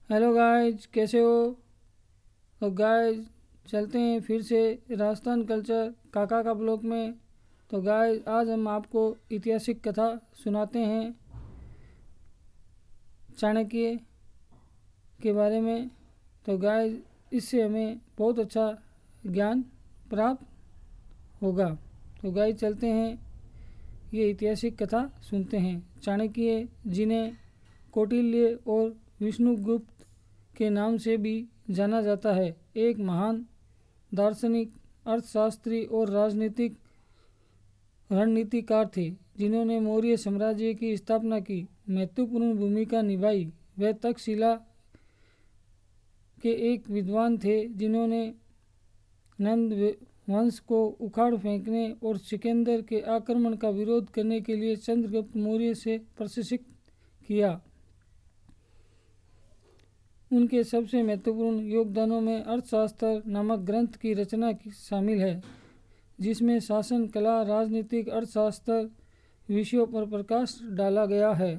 Hello guys, कैसे हो? तो गाइज चलते हैं फिर से राजस्थान कल्चर काका का ब्लॉग में। तो गाइज आज हम आपको ऐतिहासिक कथा सुनाते हैं चाणक्य के बारे में। तो गाइज इससे हमें बहुत अच्छा ज्ञान प्राप्त होगा। तो गाइज चलते हैं, ये ऐतिहासिक कथा सुनते हैं। चाणक्य जिन्हें कौटिल्य और विष्णुगुप्त के नाम से भी जाना जाता है, एक महान दार्शनिक, अर्थशास्त्री और राजनीतिक रणनीतिकार थे जिन्होंने मौर्य साम्राज्य की स्थापना की महत्वपूर्ण भूमिका निभाई। वे तक्षशिला के एक विद्वान थे जिन्होंने नंद वंश को उखाड़ फेंकने और सिकंदर के आक्रमण का विरोध करने के लिए चंद्रगुप्त मौर्य से प्रशिक्षित किया। उनके सबसे महत्वपूर्ण योगदानों में अर्थशास्त्र नामक ग्रंथ की रचना शामिल है, जिसमें शासन कला, राजनीतिक अर्थशास्त्र विषयों पर प्रकाश डाला गया है।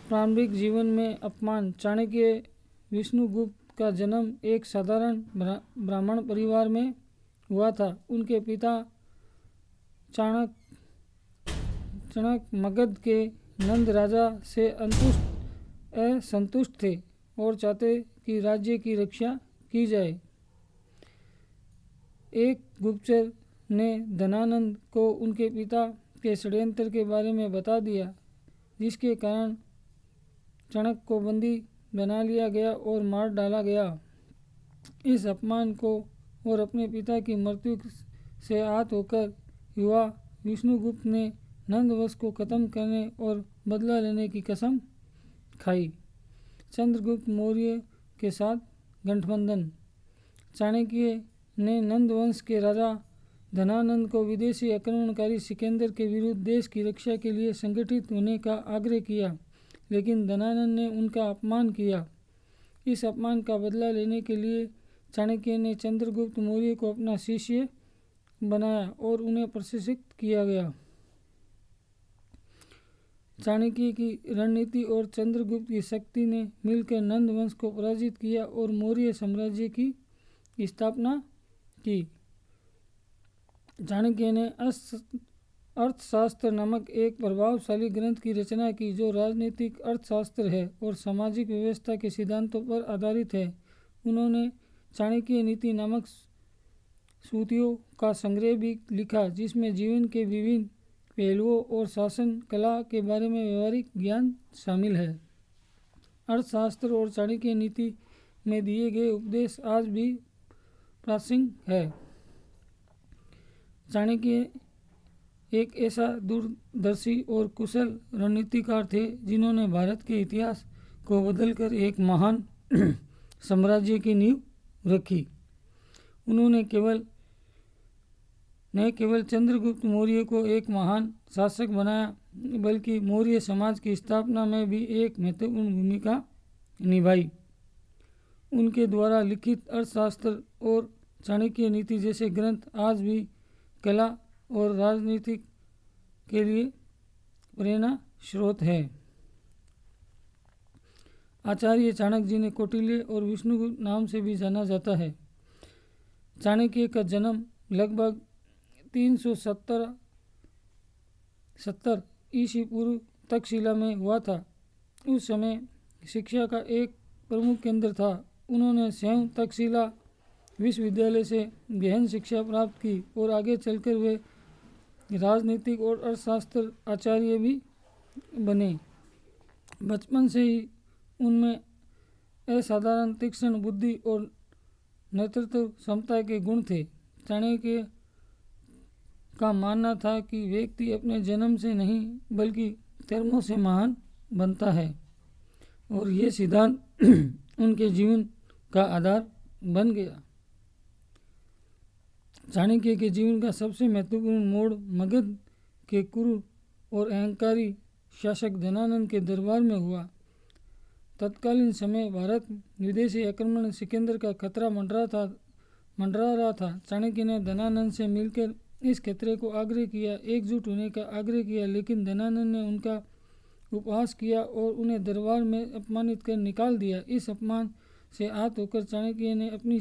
प्रारंभिक जीवन में अपमान। चाणक्य विष्णुगुप्त का जन्म एक साधारण ब्राह्मण परिवार में हुआ था। उनके पिता चाणक्य मगध के नंद राजा से असंतुष्ट थे और चाहते कि राज्य की रक्षा की जाए। एक गुप्तचर ने धनानंद को उनके पिता के षड्यंत्र के बारे में बता दिया, जिसके कारण चाणक्य को बंदी बना लिया गया और मार डाला गया। इस अपमान को और अपने पिता की मृत्यु से आहत होकर युवा विष्णुगुप्त ने नंदवंश को खत्म करने और बदला लेने की कसम खाई। चंद्रगुप्त मौर्य के साथ गठबंधन। चाणक्य ने नंदवंश के राजा धनानंद को विदेशी आक्रमणकारी सिकंदर के विरुद्ध देश की रक्षा के लिए संगठित होने का आग्रह किया, लेकिन धनानंद ने उनका अपमान किया। इस अपमान का बदला लेने के लिए चाणक्य ने चंद्रगुप्त मौर्य को अपना शिष्य बनाया और उन्हें प्रशिक्षित किया गया। चाणक्य की रणनीति और चंद्रगुप्त की शक्ति ने मिलकर नंद वंश को पराजित किया और मौर्य साम्राज्य की स्थापना की। चाणक्य ने अर्थशास्त्र नामक एक प्रभावशाली ग्रंथ की रचना की, जो राजनीतिक अर्थशास्त्र है और सामाजिक व्यवस्था के सिद्धांतों पर आधारित है। उन्होंने चाणक्य नीति नामक सूत्रों का संग्रह भी लिखा, जिसमें जीवन के विभिन्न पहलुओं और शासन कला के बारे में व्यवहारिक ज्ञान शामिल है। अर्थशास्त्र और चाणक्य नीति में दिए गए उपदेश आज भी प्रासंगिक है। चाणक्य एक ऐसा दूरदर्शी और कुशल रणनीतिकार थे जिन्होंने भारत के इतिहास को बदलकर एक महान साम्राज्य की नींव रखी। उन्होंने न केवल चंद्रगुप्त मौर्य को एक महान शासक बनाया, बल्कि मौर्य समाज की स्थापना में भी एक महत्वपूर्ण भूमिका निभाई। उनके द्वारा लिखित अर्थशास्त्र और चाणक्य नीति जैसे ग्रंथ आज भी कला और राजनीति के लिए प्रेरणा स्रोत है। आचार्य चाणक्य जिन्हें कौटिल्य और विष्णुगुप्त नाम से भी जाना जाता है। चाणक्य का जन्म लगभग 370 ईसा पूर्व तक्षशिला में हुआ था। उस समय शिक्षा का एक प्रमुख केंद्र था। उन्होंने स्वयं तक्षशिला विश्वविद्यालय से गहन शिक्षा प्राप्त की और आगे चलकर वे राजनीतिक और अर्थशास्त्र आचार्य भी बने। बचपन से ही उनमें असाधारण तीक्ष्ण बुद्धि और नेतृत्व क्षमता के गुण थे। चाणक्य का मानना था कि व्यक्ति अपने जन्म से नहीं बल्कि कर्मों से महान बनता है, और ये सिद्धांत उनके जीवन का आधार बन गया। चाणक्य के जीवन का सबसे महत्वपूर्ण मोड़ मगध के क्रूर और अहंकारी शासक धनानंद के दरबार में हुआ। तत्कालीन समय भारत विदेशी आक्रमण सिकंदर का खतरा मंडरा रहा था। चाणक्य ने धनानंद से मिलकर इस खतरे को एकजुट होने का आग्रह किया, लेकिन धनानंद ने उनका उपहास किया और उन्हें दरबार में अपमानित कर निकाल दिया। इस अपमान से आहत होकर चाणक्य ने अपनी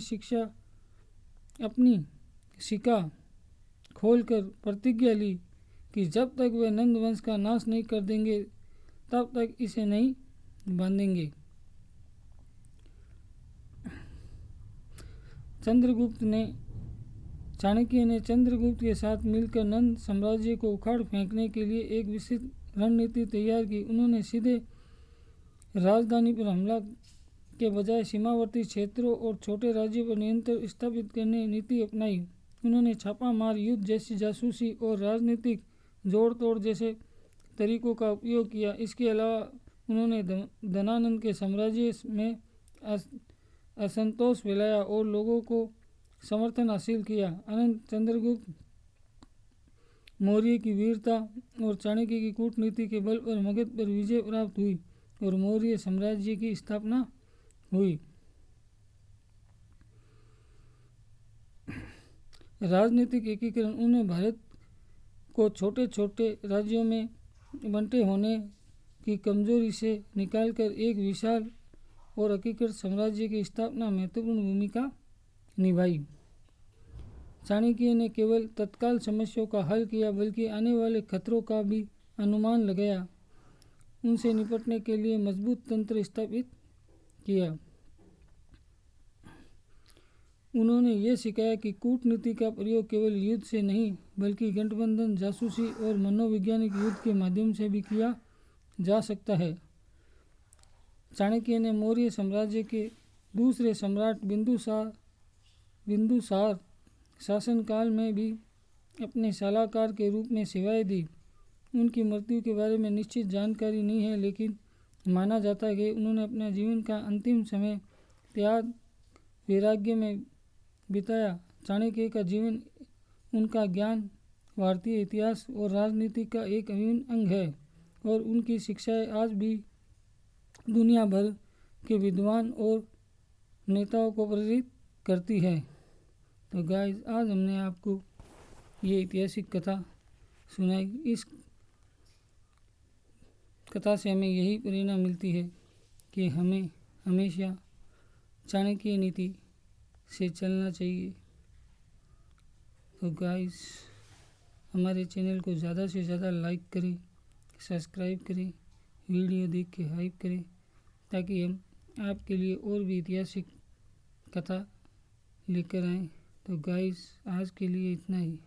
शिखा खोलकर प्रतिज्ञा ली कि जब तक वे नंद वंश का नाश नहीं कर देंगे तब तक इसे नहीं बांधेंगे। चाणक्य ने चंद्रगुप्त के साथ मिलकर नंद साम्राज्य को उखाड़ फेंकने के लिए एक विस्तृत रणनीति तैयार की। उन्होंने सीधे राजधानी पर हमला के बजाय सीमावर्ती क्षेत्रों और छोटे राज्यों पर नियंत्रण स्थापित करने नीति अपनाई। उन्होंने छापामार युद्ध जैसी जासूसी और राजनीतिक जोड़ तोड़ जैसे तरीकों का उपयोग किया। इसके अलावा उन्होंने धनानंद के साम्राज्य में असंतोष फैलाया और लोगों को समर्थन हासिल किया। अनंत चंद्रगुप्त मौर्य की वीरता और चाणक्य की कूटनीति के बल पर मगध पर विजय प्राप्त हुई और मौर्य साम्राज्य की स्थापना हुई। राजनीतिक एकीकरण उन्हें भारत को छोटे छोटे राज्यों में बंटे होने की कमजोरी से निकालकर एक विशाल और एकीकृत साम्राज्य की स्थापना महत्वपूर्ण भूमिका निभाई। चाणक्य ने केवल तत्काल समस्याओं का हल किया बल्कि आने वाले खतरों का भी अनुमान लगाया, उनसे निपटने के लिए मजबूत तंत्र स्थापित किया। उन्होंने ये सिखाया कि कूटनीति का प्रयोग केवल युद्ध से नहीं बल्कि गठबंधन, जासूसी और मनोवैज्ञानिक युद्ध के माध्यम से भी किया जा सकता है। चाणक्य ने मौर्य साम्राज्य के दूसरे सम्राट बिंदुसार शासनकाल में भी अपने सलाहकार के रूप में सेवाएं दी। उनकी मृत्यु के बारे में निश्चित जानकारी नहीं है, लेकिन माना जाता है कि उन्होंने अपने जीवन का अंतिम समय त्याग वैराग्य में बिताया। चाणक्य का जीवन, उनका ज्ञान भारतीय इतिहास और राजनीति का एक अभिन्न अंग है और उनकी शिक्षाएं आज भी दुनिया भर के विद्वान और नेताओं को प्रेरित करती है। तो गाइस, आज हमने आपको ये ऐतिहासिक कथा सुनाई। इस कथा से हमें यही प्रेरणा मिलती है कि हमें हमेशा चाणक्य नीति से चलना चाहिए। तो गाइस, हमारे चैनल को ज़्यादा से ज़्यादा लाइक करें, सब्सक्राइब करें, वीडियो देख के हाइप करें ताकि हम आपके लिए और भी ऐतिहासिक कथा लेकर आएँ। तो गाइस, आज के लिए इतना ही।